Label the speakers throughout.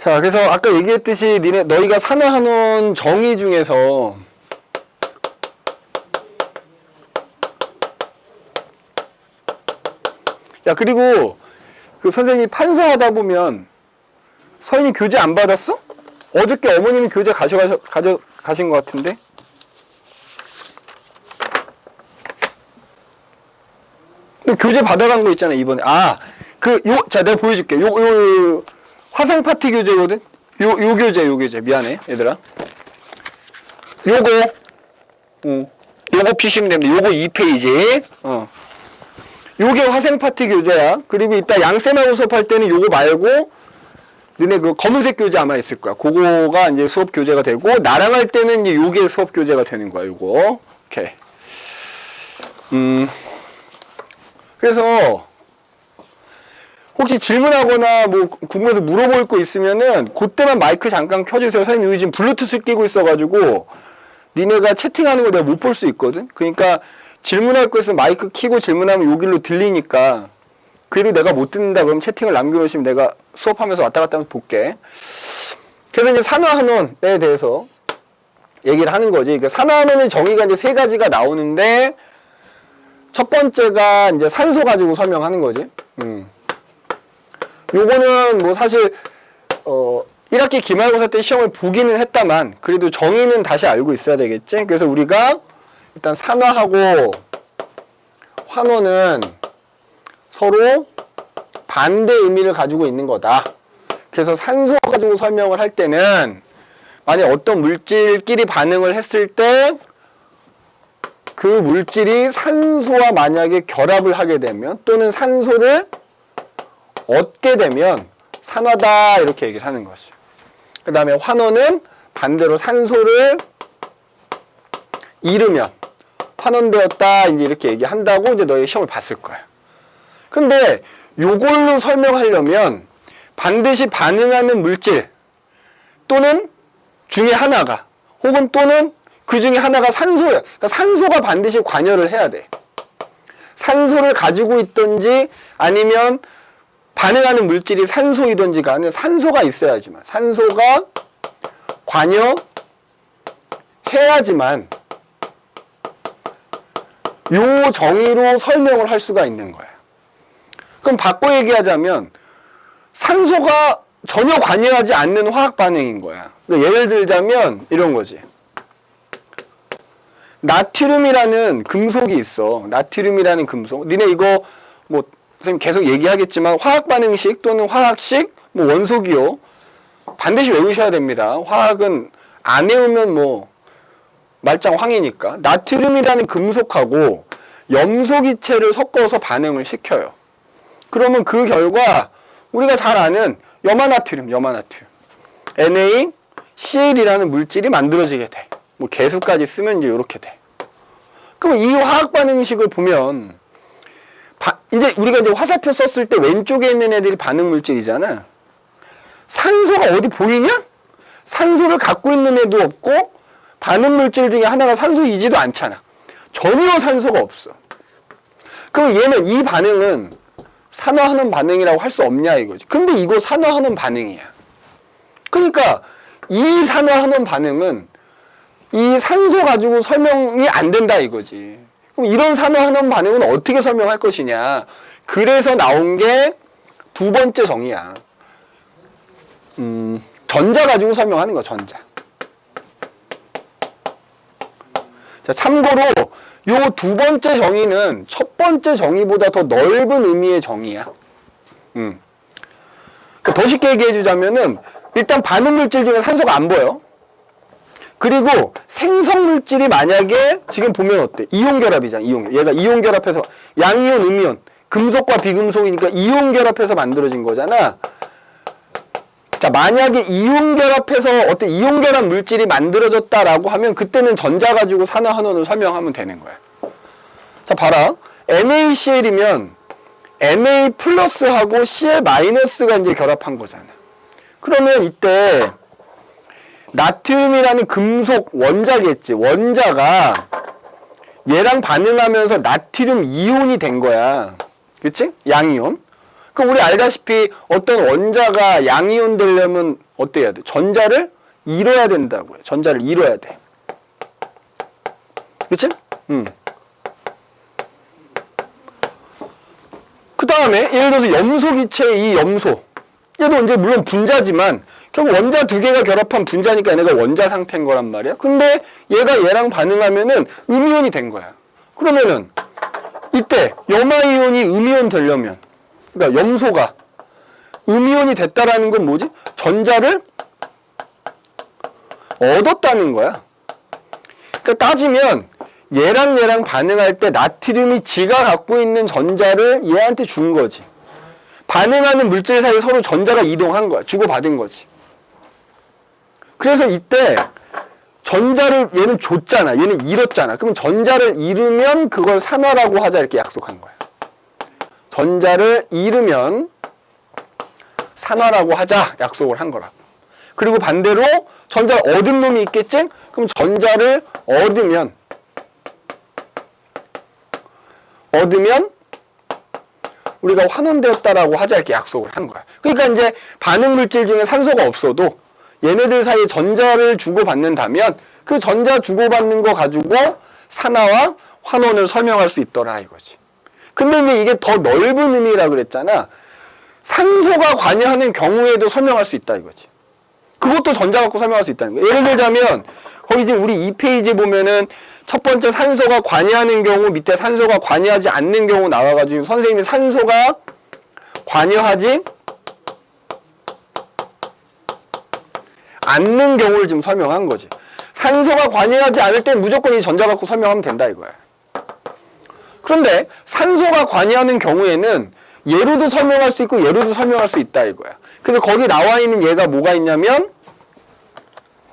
Speaker 1: 자, 그래서 아까 얘기했듯이 너희가 산화한원 정의 중에서 야, 그리고 그 선생님이 판서하다 보면 서인이 교재 안 받았어? 어저께 어머님이 교재 가져가신 것 같은데? 너 교재 받아간 거 있잖아, 이번에. 아, 자, 내가 보여줄게. 화성 파티 교재거든? 요 교재. 미안해, 얘들아. 요거 피시면 됩니다. 요거 2페이지. 요게 화생 파티 교재야. 그리고 이따 양쌤하고 수업할 때는 요거 말고, 너네 그 검은색 교재 아마 있을 거야. 그거가 이제 수업 교재가 되고, 나랑 할 때는 이제 요게 수업 교재가 되는 거야, 요거. 오케이. 그래서, 혹시 질문하거나 뭐 궁금해서 물어볼 거 있으면은 그때만 마이크 잠깐 켜주세요. 선생님 여기 지금 블루투스 끼고 있어가지고 니네가 채팅하는 거 내가 못 볼 수 있거든. 그러니까 질문할 거 있으면 마이크 켜고 질문하면 여기로 들리니까 그래도 내가 못 듣는다 그러면 채팅을 남겨놓으시면 내가 수업하면서 왔다 갔다 하면서 볼게. 그래서 이제 산화한원에 대해서 얘기를 하는 거지. 그러니까 산화한원의 정의가 이제 세 가지가 나오는데 첫 번째가 이제 산소 가지고 설명하는 거지. 요거는 뭐 사실 1학기 기말고사 때 시험을 보기는 했다만 그래도 정의는 다시 알고 있어야 되겠지. 그래서 우리가 일단 산화하고 환원은 서로 반대 의미를 가지고 있는 거다. 그래서 산소 가지고 설명을 할 때는 만약 어떤 물질끼리 반응을 했을 때 그 물질이 산소와 만약에 결합을 하게 되면 또는 산소를 얻게 되면 산화다 이렇게 얘기를 하는 것이죠. 그 다음에 환원은 반대로 산소를 잃으면 환원되었다 이제 이렇게 얘기한다고 이제 너희 시험을 봤을 거야. 근데 요걸로 설명하려면 반드시 반응하는 물질 또는 중에 하나가 혹은 또는 그 중에 하나가 산소야. 그러니까 산소가 반드시 관여를 해야 돼. 산소를 가지고 있든지 아니면 반응하는 물질이 산소이든지 간에 산소가 있어야지만 산소가 관여해야지만 요 정의로 설명을 할 수가 있는 거야. 그럼 바꿔 얘기하자면 산소가 전혀 관여하지 않는 화학 반응인 거야. 그러니까 예를 들자면 이런 거지. 나트륨이라는 금속이 있어. 나트륨이라는 금속. 니네 이거 뭐 선생님 계속 얘기하겠지만 화학 반응식 또는 화학식 뭐 원소기호 반드시 외우셔야 됩니다. 화학은 안 외우면 뭐 말짱 황이니까. 나트륨이라는 금속하고 염소기체를 섞어서 반응을 시켜요. 그러면 그 결과 우리가 잘 아는 염화나트륨 NaCl이라는 물질이 만들어지게 돼. 뭐 개수까지 쓰면 이제 이렇게 돼. 그럼 이 화학 반응식을 보면 이제 우리가 이제 화살표 썼을 때 왼쪽에 있는 애들이 반응 물질이잖아. 산소가 어디 보이냐? 산소를 갖고 있는 애도 없고 반응 물질 중에 하나가 산소이지도 않잖아. 전혀 산소가 없어. 그럼 얘는 이 반응은 산화하는 반응이라고 할 수 없냐 이거지. 근데 이거 산화하는 반응이야. 그러니까 이 산화하는 반응은 이 산소 가지고 설명이 안 된다 이거지. 그럼 이런 산화하는 반응은 어떻게 설명할 것이냐. 그래서 나온 게 두 번째 정의야. 전자 가지고 설명하는 거야, 전자. 자, 참고로 요 두 번째 정의는 첫 번째 정의보다 더 넓은 의미의 정의야. 더 쉽게 얘기해 주자면은 일단 반응 물질 중에 산소가 안 보여. 그리고 생성 물질이 만약에 지금 보면 어때? 이온 결합이잖아. 얘가 이온 결합해서 양이온, 음이온, 금속과 비금속이니까 이온 결합해서 만들어진 거잖아. 자, 만약에 이온 결합해서 어떤 이온 결합 물질이 만들어졌다라고 하면 그때는 전자 가지고 산화한원을 설명하면 되는 거야. 자, 봐라. NaCl이면 Na 플러스하고 Cl 마이너스가 이제 결합한 거잖아. 그러면 이때 나트륨이라는 금속 원자겠지. 원자가 얘랑 반응하면서 나트륨 이온이 된 거야. 그치? 양이온. 그럼 우리 알다시피 어떤 원자가 양이온 되려면 어때 해야 돼? 전자를 잃어야 된다고요. 전자를 잃어야 돼. 그치? 그 다음에 예를 들어서 염소 기체의 이 염소, 얘도 이제 물론 분자지만 결국 원자 두 개가 결합한 분자니까 얘네가 원자 상태인 거란 말이야. 근데 얘가 얘랑 반응하면은 음이온이 된 거야. 그러면은 이때 염화이온이 음이온 되려면, 그러니까 염소가 음이온이 됐다라는 건 뭐지? 전자를 얻었다는 거야. 그러니까 따지면 얘랑 반응할 때 나트륨이 지가 갖고 있는 전자를 얘한테 준 거지. 반응하는 물질 사이 서로 전자가 이동한 거야. 주고받은 거지. 그래서 이때 전자를 얘는 줬잖아. 얘는 잃었잖아. 그럼 전자를 잃으면 그걸 산화라고 하자 이렇게 약속한 거야. 전자를 잃으면 산화라고 하자 약속을 한 거라고. 그리고 반대로 전자를 얻은 놈이 있겠지? 그럼 전자를 얻으면 우리가 환원되었다라고 하자 이렇게 약속을 한 거야. 그러니까 이제 반응 물질 중에 산소가 없어도 얘네들 사이에 전자를 주고받는다면 그 전자 주고받는 거 가지고 산화와 환원을 설명할 수 있더라 이거지. 근데 이제 이게 더 넓은 의미라 그랬잖아. 산소가 관여하는 경우에도 설명할 수 있다 이거지. 그것도 전자 갖고 설명할 수 있다는 거야. 예를 들자면 거기 지금 우리 2페이지 보면은 첫 번째 산소가 관여하는 경우, 밑에 산소가 관여하지 않는 경우 나와가지고 선생님이 산소가 관여하지 않는 경우를 지금 설명한 거지. 산소가 관여하지 않을 땐 무조건 이 전자 갖고 설명하면 된다 이거야. 그런데 산소가 관여하는 경우에는 얘로도 설명할 수 있고 얘로도 설명할 수 있다 이거야. 그래서 거기 나와 있는 얘가 뭐가 있냐면,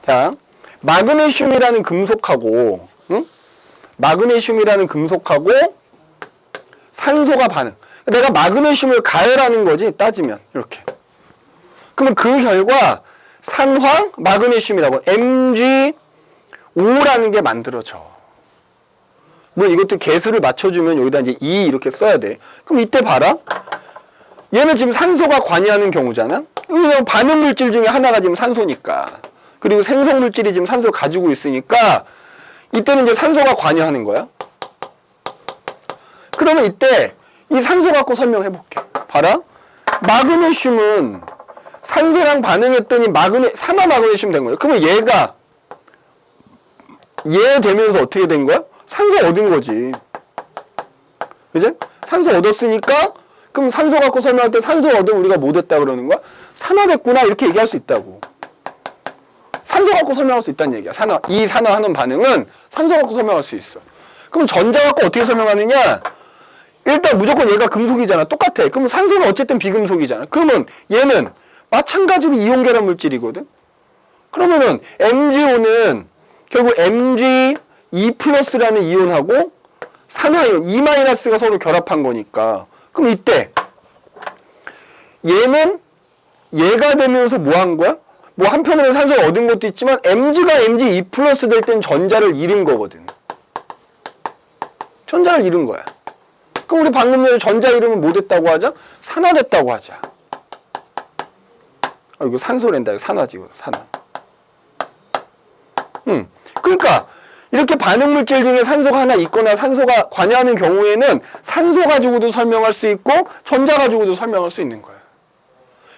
Speaker 1: 자, 마그네슘이라는 금속하고, 응? 마그네슘이라는 금속하고 산소가 반응. 내가 마그네슘을 가열하는 거지 따지면 이렇게. 그러면 그 결과 산화 마그네슘이라고 MgO라는 게 만들어져. 물론 이것도 개수를 맞춰주면 여기다 이제 2 이렇게 써야 돼. 그럼 이때 봐라. 얘는 지금 산소가 관여하는 경우잖아. 왜냐면 반응 물질 중에 하나가 지금 산소니까. 그리고 생성 물질이 지금 산소를 가지고 있으니까 이때는 이제 산소가 관여하는 거야. 그러면 이때 이 산소 갖고 설명해 볼게. 봐라. 마그네슘은 산소랑 반응했더니 산화 마그네슘 된 거야. 그러면 얘가 얘 되면서 어떻게 된 거야? 산소 얻은 거지. 그지? 산소 얻었으니까 그럼 산소 갖고 설명할 때 산소 얻으면 우리가 뭐 됐다 그러는 거야? 산화됐구나 이렇게 얘기할 수 있다고. 산소 갖고 설명할 수 있다는 얘기야. 이 산화하는 반응은 산소 갖고 설명할 수 있어. 그럼 전자 갖고 어떻게 설명하느냐? 일단 무조건 얘가 금속이잖아. 똑같아. 그럼 산소는 어쨌든 비금속이잖아. 그러면 얘는 마찬가지로 이온 결합 물질이거든. 그러면은 MgO는 결국 Mg2+라는 이온하고 산화이온 E- 가 서로 결합한 거니까. 그럼 이때 얘는 얘가 되면서 뭐 한 거야? 뭐 한편으로는 산소를 얻은 것도 있지만 Mg가 Mg2+ 될 땐 전자를 잃은 거거든. 전자를 잃은 거야. 그럼 우리 방금 전에 전자 잃으면 뭐 됐다고 하자? 산화됐다고 하자. 아, 이거 산소랜다. 이거 산화지, 이거 산화. 그러니까 이렇게 반응 물질 중에 산소가 하나 있거나 산소가 관여하는 경우에는 산소 가지고도 설명할 수 있고 전자 가지고도 설명할 수 있는 거야.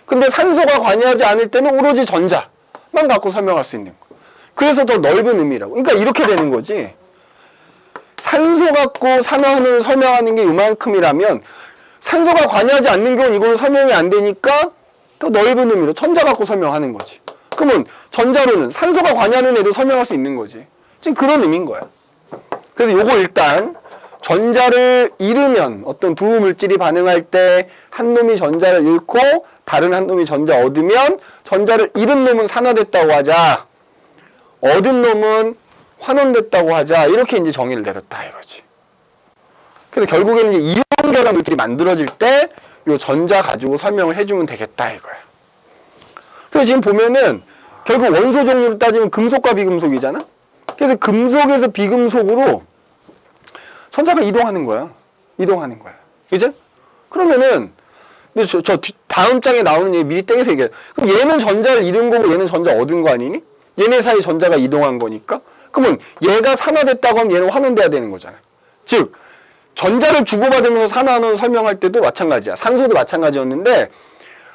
Speaker 1: 근데 산소가 관여하지 않을 때는 오로지 전자만 갖고 설명할 수 있는 거. 그래서 더 넓은 의미라고. 그러니까 이렇게 되는 거지. 산소 갖고 산화를 설명하는 게 이만큼이라면 산소가 관여하지 않는 경우는 이거는 설명이 안 되니까 더 넓은 의미로 전자 갖고 설명하는 거지. 그러면 전자로는 산소가 관여하는 애도 설명할 수 있는 거지. 지금 그런 의미인 거야. 그래서 요거 일단 전자를 잃으면 어떤 두 물질이 반응할 때 한 놈이 전자를 잃고 다른 한 놈이 전자 얻으면 전자를 잃은 놈은 산화됐다고 하자. 얻은 놈은 환원됐다고 하자. 이렇게 이제 정의를 내렸다 이거지. 그래서 결국에는 이제 이온 결합 물질이 만들어질 때 요 전자 가지고 설명을 해주면 되겠다 이거야. 그래서 지금 보면은 결국 원소 종류로 따지면 금속과 비금속이잖아. 그래서 금속에서 비금속으로 전자가 이동하는 거야. 이동하는 거야. 그죠? 그러면은 근데 다음 장에 나오는 얘기 미리 땡겨서 얘기해. 그럼 얘는 전자를 잃은 거고 얘는 전자 얻은 거 아니니? 얘네 사이 전자가 이동한 거니까. 그러면 얘가 산화됐다고 하면 얘는 환원돼야 되는 거잖아. 즉 전자를 주고받으면서 산화하는 설명할 때도 마찬가지야. 산소도 마찬가지였는데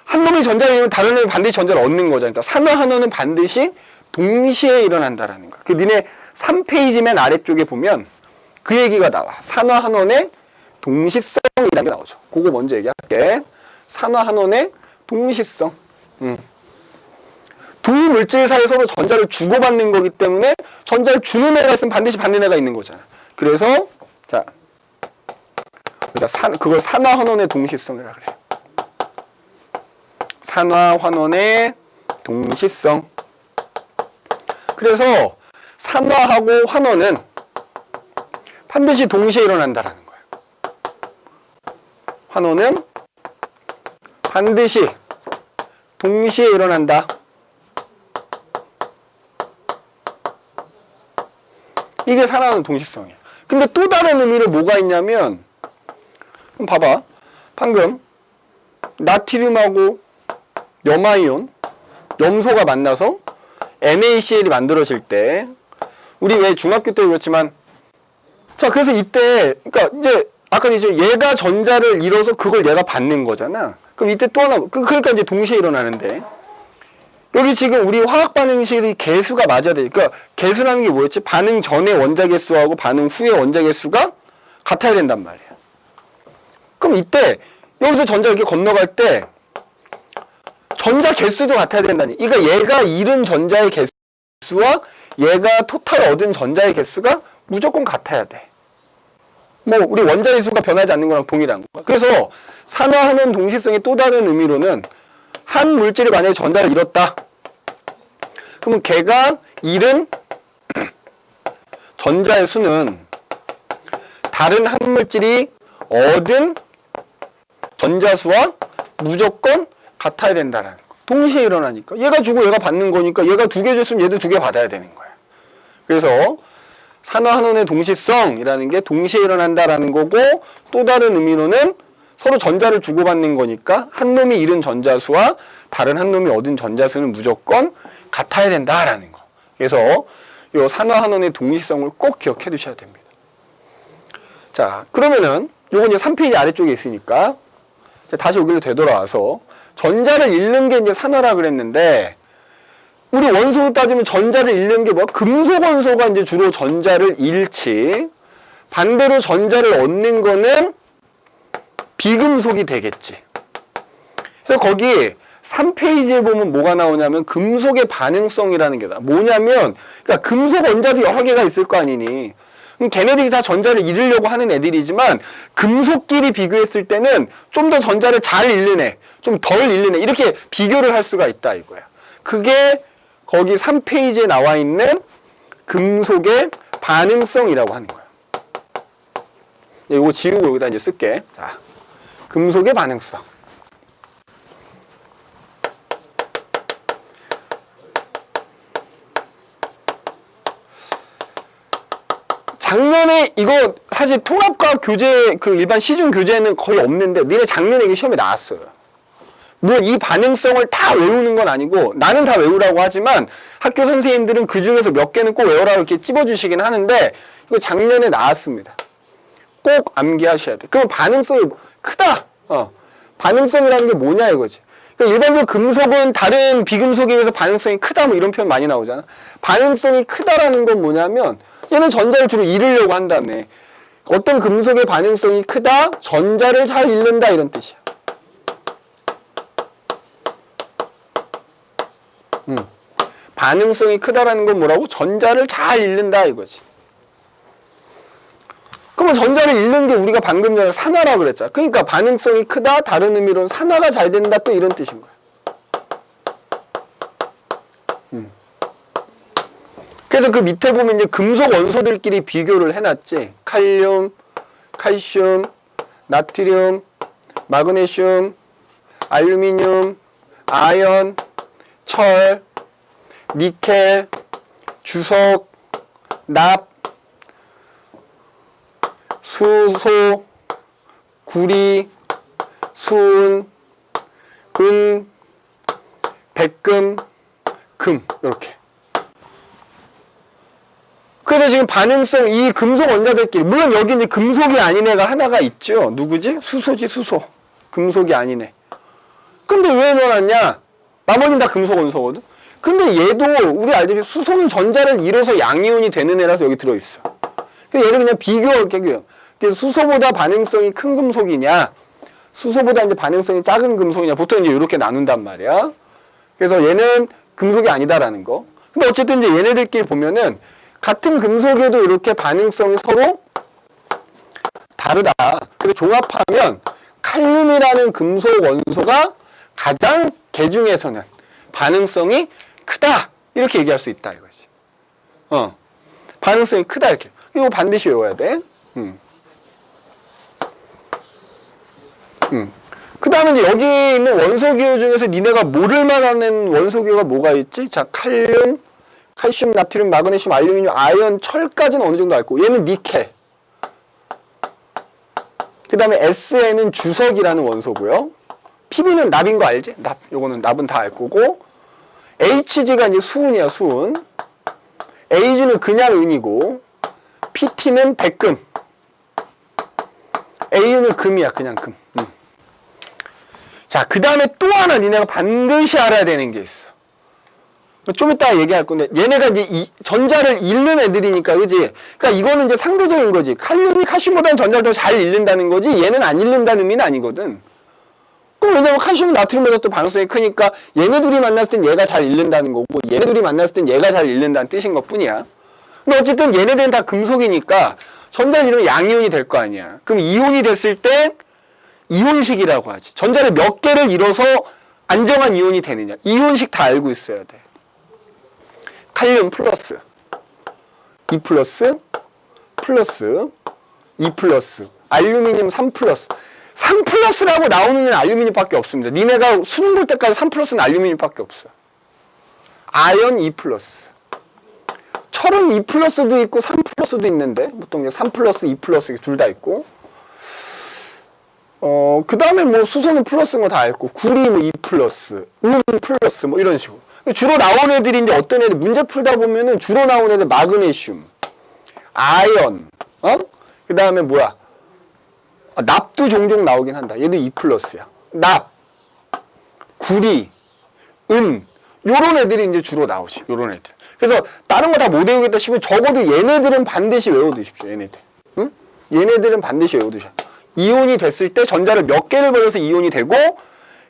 Speaker 1: 한 놈이 전자를 잃으면 다른 놈이 반드시 전자를 얻는 거잖아. 그러니까 산화환원은 반드시 동시에 일어난다라는 거야. 그 니네 3페이지 맨 아래쪽에 보면 그 얘기가 나와. 산화환원의 동시성이라는 게 나오죠. 그거 먼저 얘기할게. 산화환원의 동시성. 두 물질 사이에 서로 전자를 주고받는 거기 때문에 전자를 주는 애가 있으면 반드시 받는 애가 있는 거잖아. 그래서 자, 그걸 산화환원의 동시성이라 그래. 산화환원의 동시성. 그래서 산화하고 환원은 반드시 동시에 일어난다라는 거야. 환원은 반드시 동시에 일어난다. 이게 산화하는 동시성이야. 근데 또 다른 의미로 뭐가 있냐면, 그럼 봐봐. 방금 나트륨하고 염화이온, 염소가 만나서 NaCl이 만들어질 때, 우리 왜 중학교 때 그렇지만, 자, 그래서 이때, 그러니까 이제 아까 이제 얘가 전자를 잃어서 그걸 얘가 받는 거잖아. 그럼 이때 또 하나, 그러니까 이제 동시에 일어나는데, 여기 지금 우리 화학 반응식의 개수가 맞아야 돼. 그러니까 개수라는 게 뭐였지? 반응 전의 원자 개수하고 반응 후의 원자 개수가 같아야 된단 말이야. 그럼 이때 여기서 전자 이렇게 건너갈 때 전자 개수도 같아야 된다니. 그러니까 얘가 잃은 전자의 개수와 얘가 토탈 얻은 전자의 개수가 무조건 같아야 돼. 뭐 우리 원자 개수가 변하지 않는 거랑 동일한 거야. 그래서 산화하는 동시성의 또 다른 의미로는 한 물질이 만약에 전자를 잃었다. 그러면 걔가 잃은 전자의 수는 다른 한 물질이 얻은 전자수와 무조건 같아야 된다는 거. 동시에 일어나니까. 얘가 주고 얘가 받는 거니까 얘가 두 개 줬으면 얘도 두 개 받아야 되는 거야. 그래서 산화환원의 동시성이라는 게 동시에 일어난다라는 거고, 또 다른 의미로는 서로 전자를 주고받는 거니까 한 놈이 잃은 전자수와 다른 한 놈이 얻은 전자수는 무조건 같아야 된다라는 거. 그래서 이 산화환원의 동시성을 꼭 기억해 두셔야 됩니다. 자, 그러면은 요건 이제 3페이지 아래쪽에 있으니까 다시 여기로 되돌아와서 전자를 잃는 게 이제 산화라 그랬는데, 우리 원소로 따지면 전자를 잃는 게 뭐야? 금속 원소가 이제 주로 전자를 잃지, 반대로 전자를 얻는 거는 비금속이 되겠지. 그래서 거기 3페이지에 보면 뭐가 나오냐면 금속의 반응성이라는 게 나와. 뭐냐면, 그러니까 금속 원자도 여러 개가 있을 거 아니니. 그럼 걔네들이 다 전자를 잃으려고 하는 애들이지만 금속끼리 비교했을 때는 좀 더 전자를 잘 잃는 애, 좀 덜 잃는 애, 이렇게 비교를 할 수가 있다 이거야. 그게 거기 3페이지에 나와 있는 금속의 반응성이라고 하는 거야. 이거 지우고 여기다 이제 쓸게. 자, 금속의 반응성. 작년에 이거 사실 통합과학 교재, 그 일반 시중 교재는 거의 없는데 니네 작년에 이게 시험에 나왔어요. 물론 이 반응성을 다 외우는 건 아니고, 나는 다 외우라고 하지만 학교 선생님들은 그 중에서 몇 개는 꼭 외우라고 이렇게 찝어주시긴 하는데, 이거 작년에 나왔습니다. 꼭 암기하셔야 돼. 그럼 반응성이 크다. 반응성이라는 게 뭐냐 이거지. 그러니까 일반적으로 금속은 다른 비금속에 비해서 반응성이 크다 뭐 이런 표현 많이 나오잖아. 반응성이 크다라는 건 뭐냐면 얘는 전자를 주로 잃으려고 한다며. 어떤 금속의 반응성이 크다, 전자를 잘 잃는다 이런 뜻이야. 반응성이 크다라는 건 뭐라고? 전자를 잘 잃는다 이거지. 그러면 전자를 잃는 게 우리가 방금 전에 산화라고 그랬잖아. 그러니까 반응성이 크다, 다른 의미로는 산화가 잘 된다, 또 이런 뜻인 거야. 그래서 그 밑에 보면 이제 금속 원소들끼리 비교를 해놨지. 칼륨, 칼슘, 나트륨, 마그네슘, 알루미늄, 아연, 철, 니켈, 주석, 납, 수소, 구리, 수은, 금, 백금, 금 이렇게. 그래서 지금 반응성 이 금속 원자들끼리 물론 여기 이제 금속이 아닌 애가 하나가 있죠. 누구지? 수소지 수소. 금속이 아닌 애. 근데 왜 넣어놨냐? 나머지는 다 금속 원소거든. 근데 얘도 우리 알다시피 수소는 전자를 잃어서 양이온이 되는 애라서 여기 들어있어. 얘를 그냥 비교할게요. 수소보다 반응성이 큰 금속이냐, 수소보다 이제 반응성이 작은 금속이냐, 보통 이제 이렇게 나눈단 말이야. 그래서 얘는 금속이 아니다라는 거. 근데 어쨌든 이제 얘네들끼리 보면은 같은 금속에도 이렇게 반응성이 서로 다르다. 그래서 종합하면 칼륨이라는 금속 원소가 가장 개 중에서는 반응성이 크다. 이렇게 얘기할 수 있다 이거지. 반응성이 크다 이렇게. 이거 반드시 외워야 돼. 그 다음에 이제 여기 있는 원소기호 중에서 니네가 모를 만한 원소기호가 뭐가 있지? 자, 칼륨, 칼슘, 나트륨, 마그네슘, 알루미늄, 아연, 철까지는 어느 정도 알고, 얘는 니켈. 그 다음에 SN은 주석이라는 원소고요. PB는 납인 거 알지? 납. 요거는 납은 다 알 거고. HG가 이제 수은이야, 수은. AG는 그냥 은이고. PT는 백금. AU는 금이야, 그냥 금. 자, 그 다음에 또 하나 니네가 반드시 알아야 되는 게 있어. 좀 이따 얘기할 건데, 얘네가 이제 이 전자를 잃는 애들이니까, 그지? 그러니까 이거는 이제 상대적인 거지. 칼륨이 칼슘보다는 전자를 더 잘 잃는다는 거지, 얘는 안 잃는다는 의미는 아니거든. 그럼 왜냐면 칼슘은 나트륨보다 또 반응성이 크니까, 얘네 둘이 만났을 땐 얘가 잘 잃는다는 거고, 얘네 둘이 만났을 땐 얘가 잘 잃는다는 뜻인 것 뿐이야. 근데 어쨌든 얘네들은 다 금속이니까, 전자를 잃으면 양이온이 될 거 아니야. 그럼 이온이 됐을 때, 이온식이라고 하지. 전자를 몇 개를 잃어서 안정한 이온이 되느냐. 이온식 다 알고 있어야 돼. 칼륨 플러스 2 플러스 플러스 2 플러스 알루미늄 3 플러스 3 플러스라고 나오는 애는 알루미늄밖에 없습니다. 니네가 수능 볼 때까지 3 플러스는 알루미늄밖에 없어요. 아연 2 플러스 철은 2 플러스도 있고 3 플러스도 있는데 보통 3 플러스 2 플러스 둘 다 있고 그 다음에 뭐 수소는 플러스인 거 다 알고 구리 뭐 2 플러스 은 플러스 뭐 이런 식으로 주로 나온 애들이 이제 어떤 애들 문제 풀다 보면은 주로 나온 애들 마그네슘 아연 그 다음에 뭐야 납도 종종 나오긴 한다. 얘도 2 플러스야. 납 구리 은 요런 애들이 이제 주로 나오지. 요런 애들. 그래서 다른 거 다 못 외우겠다 싶으면 적어도 얘네들은 반드시 외워두십시오. 얘네들. 응? 얘네들은 반드시 외워두셔. 이온이 됐을 때 전자를 몇 개를 벌여서 이온이 되고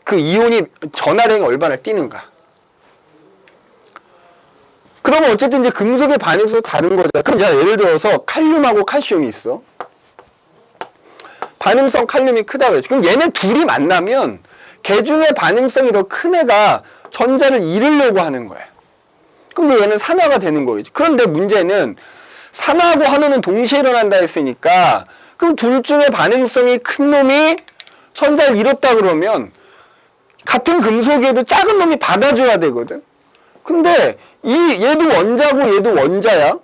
Speaker 1: 그 이온이 전하량이 얼마나 뛰는가. 그러면 어쨌든 이제 금속의 반응성도 다른 거잖아. 그럼 자 예를 들어서 칼륨하고 칼슘이 있어. 반응성 칼륨이 크다고 했지. 그럼 얘네 둘이 만나면 걔 중에 반응성이 더 큰 애가 전자를 잃으려고 하는 거야. 그럼 얘는 산화가 되는 거겠지. 그런데 문제는 산화하고 환호는 동시에 일어난다 했으니까 그럼 둘 중에 반응성이 큰 놈이 전자를 잃었다 그러면 같은 금속에도 작은 놈이 받아줘야 되거든. 근데 얘도 원자고 얘도 원자야.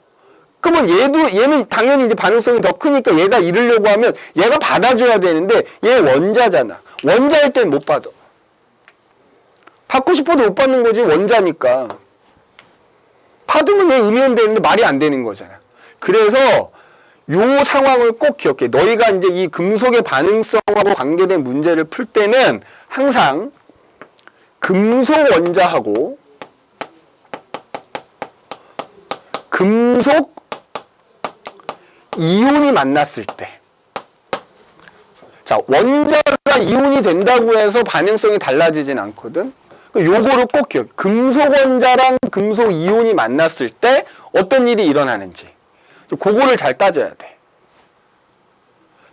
Speaker 1: 그러면 얘는 당연히 이제 반응성이 더 크니까 얘가 잃으려고 하면 얘가 받아줘야 되는데 얘 원자잖아. 원자일 땐 못 받아. 받고 싶어도 못 받는 거지 원자니까. 받으면 얘 음이온되는데 말이 안 되는 거잖아. 그래서 요 상황을 꼭 기억해. 너희가 이제 이 금속의 반응성하고 관계된 문제를 풀 때는 항상 금속 원자하고 금속 이온이 만났을 때, 자 원자가 이온이 된다고 해서 반응성이 달라지진 않거든. 요거를 꼭 기억해. 금속 원자랑 금속 이온이 만났을 때 어떤 일이 일어나는지 그거를 잘 따져야 돼.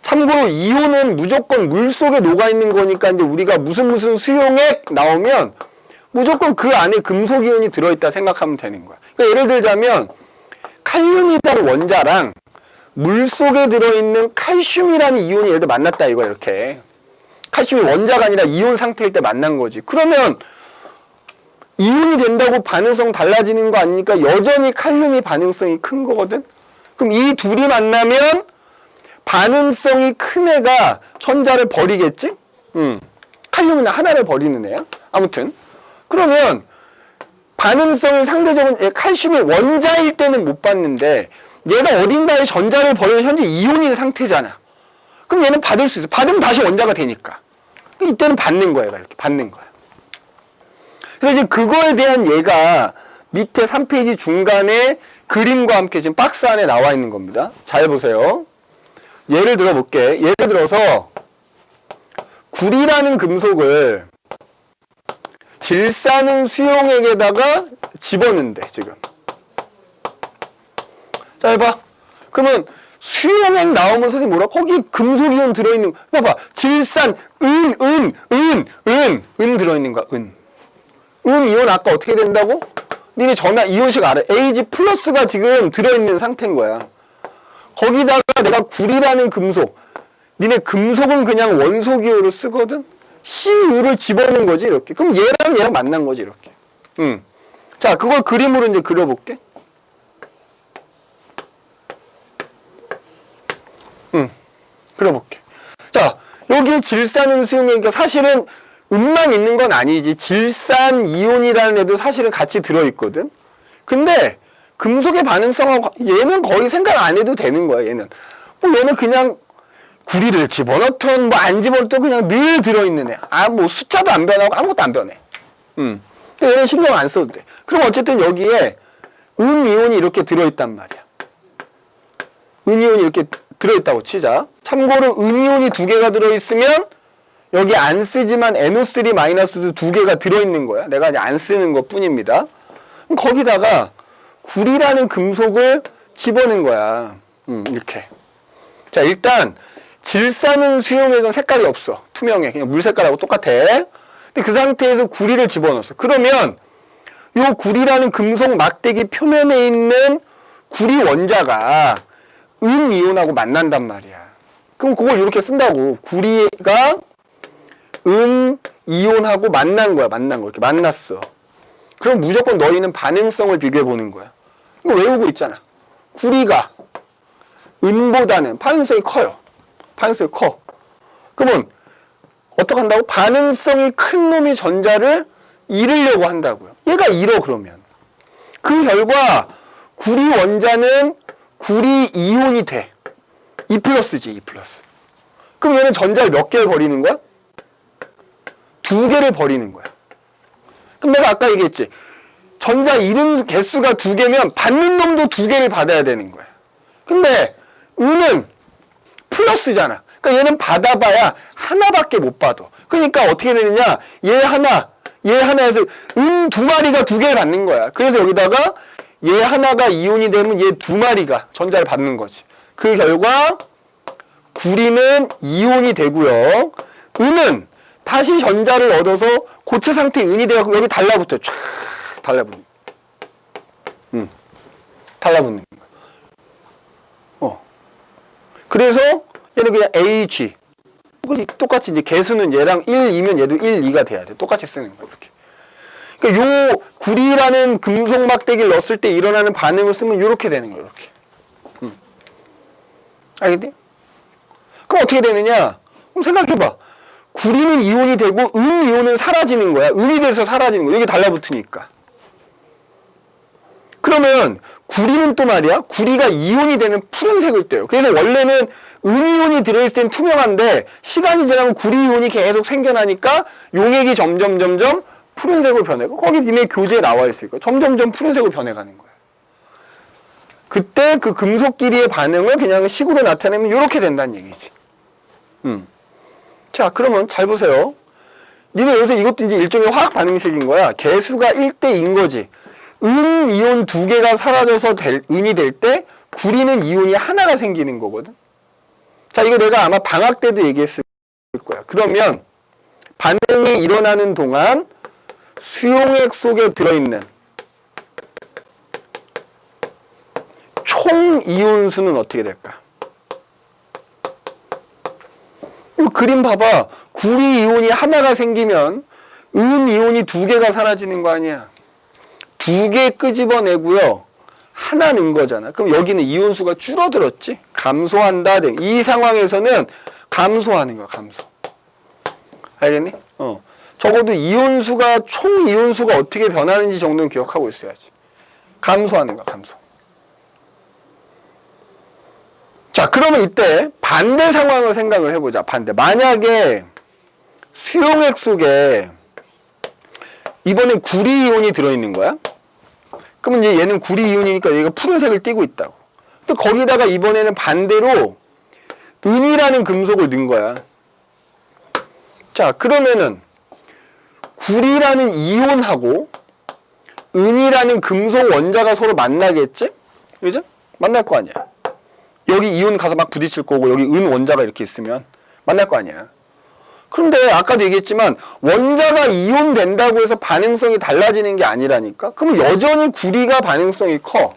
Speaker 1: 참고로 이온은 무조건 물 속에 녹아있는 거니까 이제 우리가 무슨 수용액 나오면 무조건 그 안에 금속 이온이 들어있다 생각하면 되는 거야. 그러니까 예를 들자면 칼륨이라는 원자랑 물 속에 들어있는 칼슘이라는 이온이 예를 들어 만났다 이거야. 이렇게 칼슘이 원자가 아니라 이온 상태일 때 만난 거지. 그러면 이온이 된다고 반응성 달라지는 거 아니니까 여전히 칼륨이 반응성이 큰 거거든. 그럼 이 둘이 만나면 반응성이 큰 애가 전자를 버리겠지? 칼륨은 하나를 버리는 애야. 아무튼 그러면 반응성이 상대적으로 칼슘이 원자일 때는 못 받는데 얘가 어딘가에 전자를 버리는 현재 이온인 상태잖아. 그럼 얘는 받을 수 있어. 받으면 다시 원자가 되니까. 이때는 받는 거야. 이렇게 받는 거야. 그래서 이제 그거에 대한 얘가 밑에 3페이지 중간에 그림과 함께 지금 박스 안에 나와 있는 겁니다. 잘 보세요. 예를 들어 볼게. 예를 들어서 구리라는 금속을 질산은 수용액에다가 집어넣는데 지금. 자, 해봐. 그러면 수용액 나오면 선생님 뭐라? 거기 금속이온 들어있는 거. 봐봐. 질산, 은 들어있는 거야. 은 이온 아까 어떻게 된다고? 니네 전화 이온식 알아. Ag 플러스가 지금 들어있는 상태인 거야. 거기다가 내가 구리라는 금속. 니네 금속은 그냥 원소기호로 쓰거든? Cu를 집어넣은 거지, 이렇게. 그럼 얘랑 만난 거지, 이렇게. 자, 그걸 그림으로 이제 그려볼게. 그려볼게. 자, 여기 질산은 수용액이니까 사실은 음만 있는 건 아니지. 질산 이온이라는 애도 사실은 같이 들어있거든. 근데 금속의 반응성하고 얘는 거의 생각 안 해도 되는 거야. 얘는 얘는 그냥 구리를 집어넣던 뭐 안 집어넣던 그냥 늘 들어있는 애. 뭐 숫자도 안 변하고 아무것도 안 변해. 얘는 신경 안 써도 돼. 그럼 어쨌든 여기에 은 이온이 이렇게 들어있단 말이야. 은 이온이 이렇게 들어있다고 치자. 참고로 은 이온이 2개가 들어있으면 여기 안 쓰지만 NO3-도 2개가 들어있는 거야. 내가 이제 안 쓰는 것 뿐입니다. 거기다가 구리라는 금속을 집어넣은 거야. 이렇게. 자, 일단 질산은 수용액은 색깔이 없어. 투명해. 그냥 물 색깔하고 똑같아. 근데 그 상태에서 구리를 집어넣었어. 그러면 요 구리라는 금속 막대기 표면에 있는 구리 원자가 은 이온하고 만난단 말이야. 그럼 그걸 이렇게 쓴다고. 구리가 은 이온하고 만난 거야. 만난 거. 이렇게 만났어. 그럼 무조건 너희는 반응성을 비교해 보는 거야. 이거 외우고 있잖아. 구리가 은보다는 반응성이 커요. 반응성이 커. 그러면 어떻게 한다고? 반응성이 큰 놈이 전자를 잃으려고 한다고요. 얘가 잃어 그러면. 그 결과 구리 원자는 구리 이온이 돼. 2+지. 2+. 그럼 얘는 전자를 몇 개를 버리는 거야? 2개를 버리는 거야. 그럼 내가 아까 얘기했지. 전자 잃은 개수가 2개면 받는 놈도 2개를 받아야 되는 거야. 근데 은은 플러스잖아. 그러니까 얘는 받아봐야 하나밖에 못 받아. 그러니까 어떻게 되느냐? 얘 하나에서 은 2마리가 2개를 받는 거야. 그래서 여기다가 얘 하나가 이온이 되면 얘 2마리가 전자를 받는 거지. 그 결과 구리는 이온이 되고요. 은은 다시 전자를 얻어서 고체 상태의 은이 되고 여기 달라붙어요. 쫙 달라붙는. 달라붙는 거야. 그래서 얘는 그냥 AG. 똑같이 이제 개수는 얘랑 1, 2면 얘도 1, 2가 돼야 돼. 똑같이 쓰는 거야, 이렇게. 그러니까 요 구리라는 금속 막대기를 넣었을 때 일어나는 반응을 쓰면 이렇게 되는 거예요, 이렇게. 알겠니? 그럼 어떻게 되느냐? 그럼 생각해봐. 구리는 이온이 되고 은 이온은 사라지는 거야. 은이 돼서 사라지는 거야. 여기 달라붙으니까. 그러면 구리는 또 말이야. 구리가 이온이 되면 푸른색을 떼요. 그래서 원래는 은 이온이 들어있을 땐 투명한데 시간이 지나면 구리 이온이 계속 생겨나니까 용액이 점점 푸른색으로 변해고 거기 니네 교재에 나와 있을 거야. 점점 푸른색으로 변해가는 거야. 그때 그 금속끼리의 반응을 그냥 식으로 나타내면 이렇게 된다는 얘기지. 자, 그러면 잘 보세요. 니네 여기서 이것도 이제 일종의 화학 반응식인 거야. 개수가 1대2인 거지. 은 이온 2개가 사라져서 은이 될 때 구리는 이온이 하나가 생기는 거거든. 자, 이거 내가 아마 방학 때도 얘기했을 거야. 그러면 반응이 일어나는 동안 수용액 속에 들어있는 총 이온수는 어떻게 될까? 이 그림 봐봐. 구리 이온이 하나가 생기면 은 이온이 2개가 사라지는 거 아니야. 2개 끄집어내고요. 하나 넣은 거잖아. 그럼 여기는 이온수가 줄어들었지? 감소한다. 이 상황에서는 감소하는 거야, 감소. 알겠니? 적어도 이온수가 총 이온수가 어떻게 변하는지 정도는 기억하고 있어야지. 감소하는 거야, 감소. 자, 그러면 이때 반대 상황을 생각을 해보자. 반대. 만약에 수용액 속에 이번엔 구리 이온이 들어있는 거야? 그러면 이제 얘는 구리 이온이니까 얘가 푸른색을 띠고 있다고. 또 거기다가 이번에는 반대로 은이라는 금속을 넣은 거야. 자, 그러면은 구리라는 이온하고 은이라는 금속 원자가 서로 만나겠지? 그죠? 만날 거 아니야. 여기 이온 가서 막 부딪힐 거고 여기 은 원자가 이렇게 있으면 만날 거 아니야. 그런데 아까도 얘기했지만 원자가 이온 된다고 해서 반응성이 달라지는 게 아니라니까? 그럼 여전히 구리가 반응성이 커.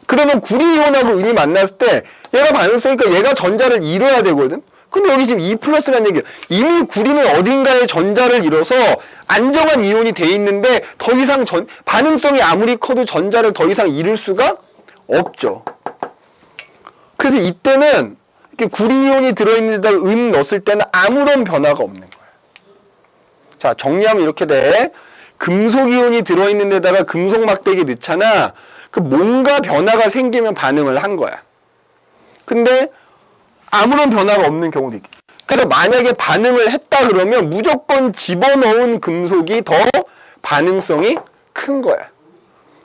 Speaker 1: 그러면 구리 이온하고 은이 만났을 때 얘가 반응성이니까 얘가 전자를 잃어야 되거든? 근데 여기 지금 2+라는 얘기야. 이미 구리는 어딘가에 전자를 잃어서 안정한 이온이 돼 있는데 더 이상 반응성이 아무리 커도 전자를 더 이상 잃을 수가 없죠. 그래서 이때는 이렇게 구리 이온이 들어있는 데다가 은 넣었을 때는 아무런 변화가 없는 거야. 자, 정리하면 이렇게 돼. 금속 이온이 들어있는 데다가 금속 막대기 넣잖아. 그 뭔가 변화가 생기면 반응을 한 거야. 근데 아무런 변화가 없는 경우도 있겠지. 그래서 만약에 반응을 했다 그러면 무조건 집어넣은 금속이 더 반응성이 큰 거야.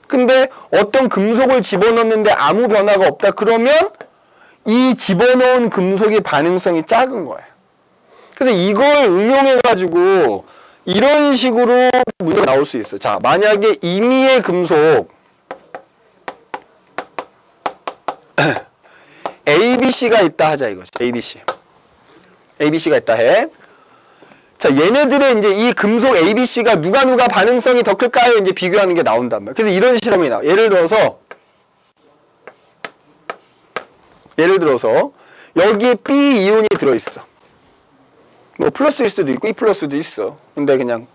Speaker 1: 근데 어떤 금속을 집어넣는데 아무 변화가 없다 그러면 이 집어넣은 금속의 반응성이 작은 거야. 그래서 이걸 응용해가지고 이런 식으로 문제가 나올 수 있어. 자, 만약에 임의의 금속 ABC가 있다 하자 이거지. ABC가 있다 해. 자, 얘네들의 이제 이 금속 ABC가 누가 반응성이 더 클까요? 이제 비교하는 게 나온단 말이야. 그래서 이런 실험이 나와. 예를 들어서 여기에 B 이온이 들어있어. 뭐 플러스일 수도 있고 E 플러스도 있어. 근데 그냥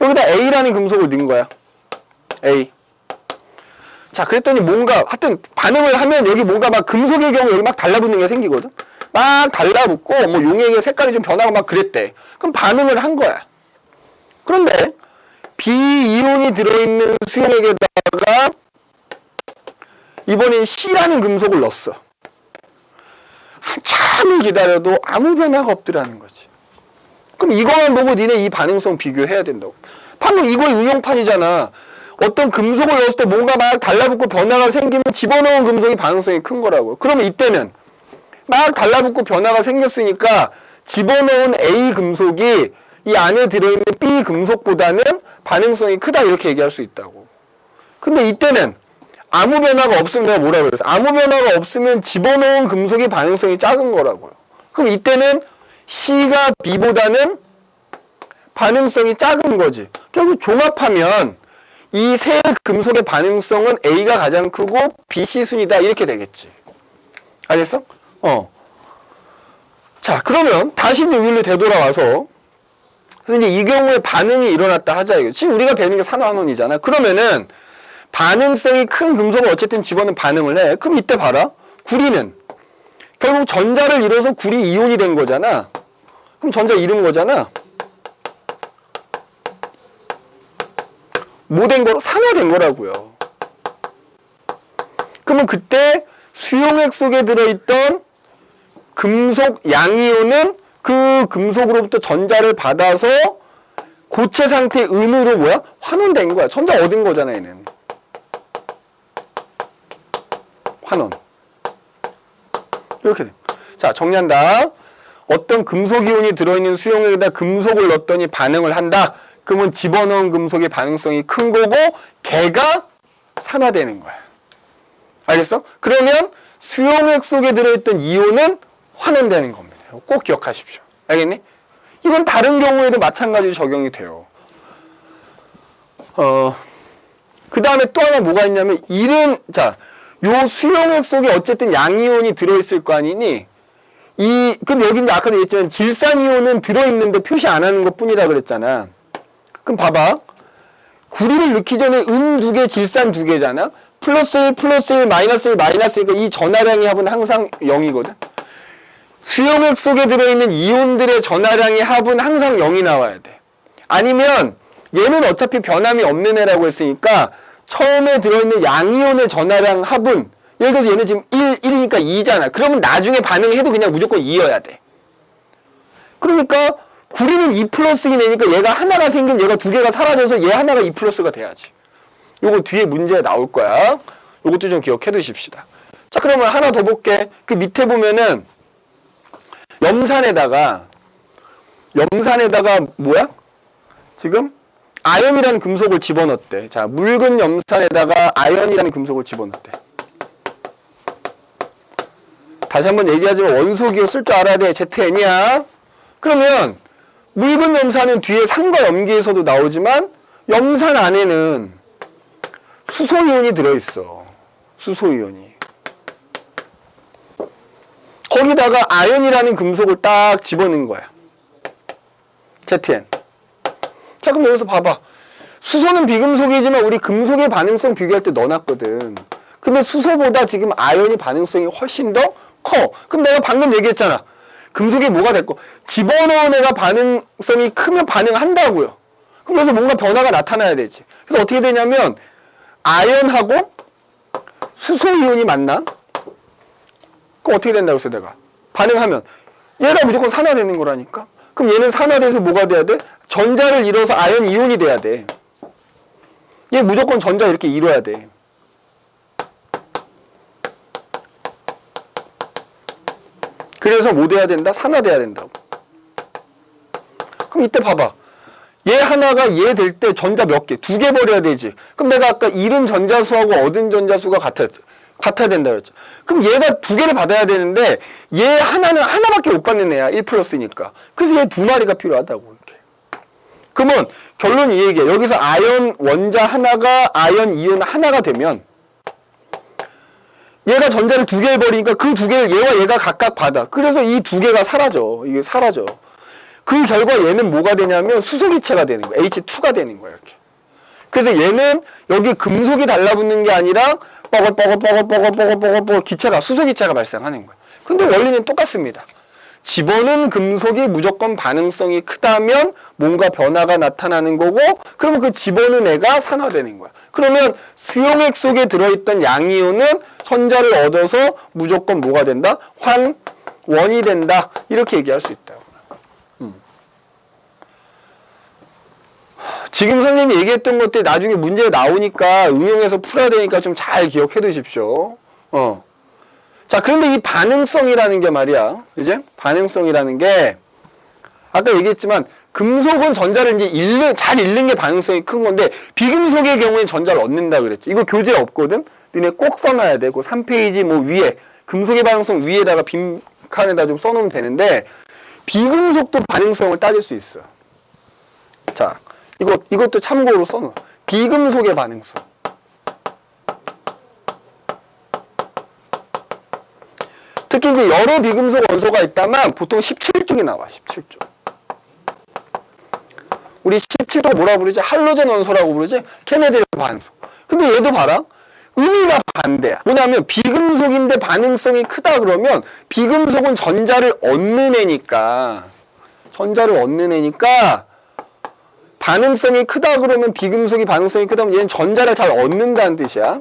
Speaker 1: 여기다 A라는 금속을 넣은 거야. A. 자, 그랬더니 뭔가 하여튼 반응을 하면 여기 뭔가 막 금속의 경우 여기 막 달라붙는 게 생기거든. 막 달라붙고 뭐 용액의 색깔이 좀 변하고 막 그랬대. 그럼 반응을 한 거야. 그런데 B 이온이 들어있는 수용액에다가 이번엔 C라는 금속을 넣었어. 한참을 기다려도 아무 변화가 없더라는 거지. 그럼 이거만 보고 니네 이 반응성 비교해야 된다고. 방금 이거의 응용판이잖아. 어떤 금속을 넣었을 때 뭔가 막 달라붙고 변화가 생기면 집어넣은 금속이 반응성이 큰 거라고. 그러면 이때는 막 달라붙고 변화가 생겼으니까 집어넣은 A 금속이 이 안에 들어있는 B 금속보다는 반응성이 크다 이렇게 얘기할 수 있다고. 근데 이때는 아무 변화가 없으면 내가 뭐라 그랬어? 아무 변화가 없으면 집어넣은 금속의 반응성이 작은 거라고요. 그럼 이때는 C가 B보다는 반응성이 작은 거지. 결국 종합하면 이 세 금속의 반응성은 A가 가장 크고 B, C 순이다 이렇게 되겠지. 알겠어? 자, 그러면 다시 여기로 되돌아와서 그래서 이제 이 경우에 반응이 일어났다 하자 이거. 지금 우리가 배우는 게 산화환원이잖아. 그러면은 반응성이 큰 금속을 어쨌든 집어넣으면 반응을 해. 그럼 이때 봐라. 구리는 결국 전자를 잃어서 구리 이온이 된 거잖아. 그럼 전자 잃은 거잖아. 뭐 된 거로? 산화된 거라고요. 그러면 그때 수용액 속에 들어있던 금속 양이온은 그 금속으로부터 전자를 받아서 고체 상태의 은으로 뭐야? 환원된 거야. 전자 얻은 거잖아, 얘는. 환원. 이렇게 돼. 자, 정리한다. 어떤 금속이온이 들어있는 수용액에다 금속을 넣었더니 반응을 한다. 그러면 집어넣은 금속의 반응성이 큰 거고 걔가 산화되는 거야. 알겠어? 그러면 수용액 속에 들어있던 이온은 환원되는 겁니다. 꼭 기억하십시오. 알겠니? 이건 다른 경우에도 마찬가지로 적용이 돼요. 그 다음에 또 하나 뭐가 있냐면 요 수용액 속에 어쨌든 양이온이 들어있을 거 아니니 근데 여기 이제 아까도 얘기했지만 질산이온은 들어있는데 표시 안 하는 것 뿐이라 그랬잖아. 그럼 봐봐. 구리를 넣기 전에 은 2개, 질산 2개잖아. 플러스 1, 플러스 1, 마이너스 1, 마이너스 1. 이 전하량의 합은 항상 0이거든. 수용액 속에 들어있는 이온들의 전하량의 합은 항상 0이 나와야 돼. 아니면 얘는 어차피 변함이 없는 애라고 했으니까 처음에 들어있는 양이온의 전하량 합은 예를 들어서 얘는 지금 1이니까 2잖아. 그러면 나중에 반응해도 그냥 무조건 2여야 돼. 그러니까 구리는 2 플러스이 되니까 얘가 하나가 생기면 얘가 두 개가 사라져서 얘 하나가 2 플러스가 돼야지. 요거 뒤에 문제 나올 거야. 요것도 좀 기억해 두십시다. 자, 그러면 하나 더 볼게. 그 밑에 보면은 염산에다가 뭐야? 지금 아연이라는 금속을 집어넣었대. 자, 묽은 염산에다가 아연이라는 금속을 집어넣었대. 다시 한번 얘기하지만 원소기호 쓸 줄 알아야 돼. ZN이야. 그러면 묽은 염산은 뒤에 산과 염기에서도 나오지만 염산 안에는 수소이온이 들어있어. 수소이온이. 거기다가 아연이라는 금속을 딱 집어넣은 거야. ZN. 자, 그럼 여기서 봐봐. 수소는 비금속이지만 우리 금속의 반응성 비교할 때 넣어놨거든. 근데 수소보다 지금 아연이 반응성이 훨씬 더 커. 그럼 내가 방금 얘기했잖아. 금속이 뭐가 됐고 집어넣은 애가 반응성이 크면 반응한다고요. 그래서 뭔가 변화가 나타나야 되지. 그래서 어떻게 되냐면 아연하고 수소이온이 만나? 그럼 어떻게 된다고 했어 내가? 반응하면 얘가 무조건 산화되는 거라니까. 그럼 얘는 산화돼서 뭐가 돼야 돼? 전자를 잃어서 아연 이온이 돼야 돼. 얘 무조건 전자 이렇게 잃어야 돼. 그래서 뭐 돼야 된다? 산화돼야 된다고. 그럼 이때 봐봐. 얘 하나가 얘 될 때 전자 몇 개? 2개 버려야 되지. 그럼 내가 아까 잃은 전자수하고 얻은 전자수가 같아야 된다 그랬죠. 그럼 얘가 2개를 받아야 되는데 얘 하나는 하나밖에 못 받는 애야. 1 플러스니까. 그래서 얘 2마리가 필요하다고. 이렇게. 그러면 결론이 이 얘기야. 여기서 아연 원자 하나가 아연 이온 하나가 되면 얘가 전자를 2개를 버리니까 그 2개를 얘와 얘가 각각 받아. 그래서 이 2개가 사라져. 이게 사라져. 그 결과 얘는 뭐가 되냐면 수소기체가 되는 거야. H2가 되는 거야. 이렇게. 그래서 얘는 여기 금속이 달라붙는 게 아니라 뻐글뻐글 기체가 수소기체가 발생하는 거야. 근데 원리는 똑같습니다. 집어넣은 금속이 무조건 반응성이 크다면 뭔가 변화가 나타나는 거고 그러면 그 집어넣은 애가 산화되는 거야. 그러면 수용액 속에 들어있던 양이온은 선자를 얻어서 무조건 뭐가 된다? 환원이 된다. 이렇게 얘기할 수 있다. 지금 선생님이 얘기했던 것들이 나중에 문제가 나오니까 응용해서 풀어야 되니까 좀 잘 기억해 두십시오. 자, 그런데 이 반응성이라는 게 말이야. 이제 반응성이라는 게 아까 얘기했지만 금속은 전자를 이제 잘 잃는 게 반응성이 큰 건데 비금속의 경우에는 전자를 얻는다 그랬지. 이거 교재에 없거든. 너네 꼭 써놔야 되고 3페이지 뭐 위에 금속의 반응성 위에다가 빈 칸에다 좀 써놓으면 되는데 비금속도 반응성을 따질 수 있어. 자, 이것도 참고로 써놔. 비금속의 반응성. 특히 이제 여러 비금속 원소가 있다면 보통 17쪽이 나와. 17쪽. 우리 17쪽 뭐라고 부르지? 할로젠 원소라고 부르지? 케네디 반응성. 근데 얘도 봐라. 의미가 반대야. 뭐냐면 비금속인데 반응성이 크다 그러면 비금속은 전자를 얻는 애니까 반응성이 크다 그러면 비금속이 반응성이 크다면 얘는 전자를 잘 얻는다는 뜻이야.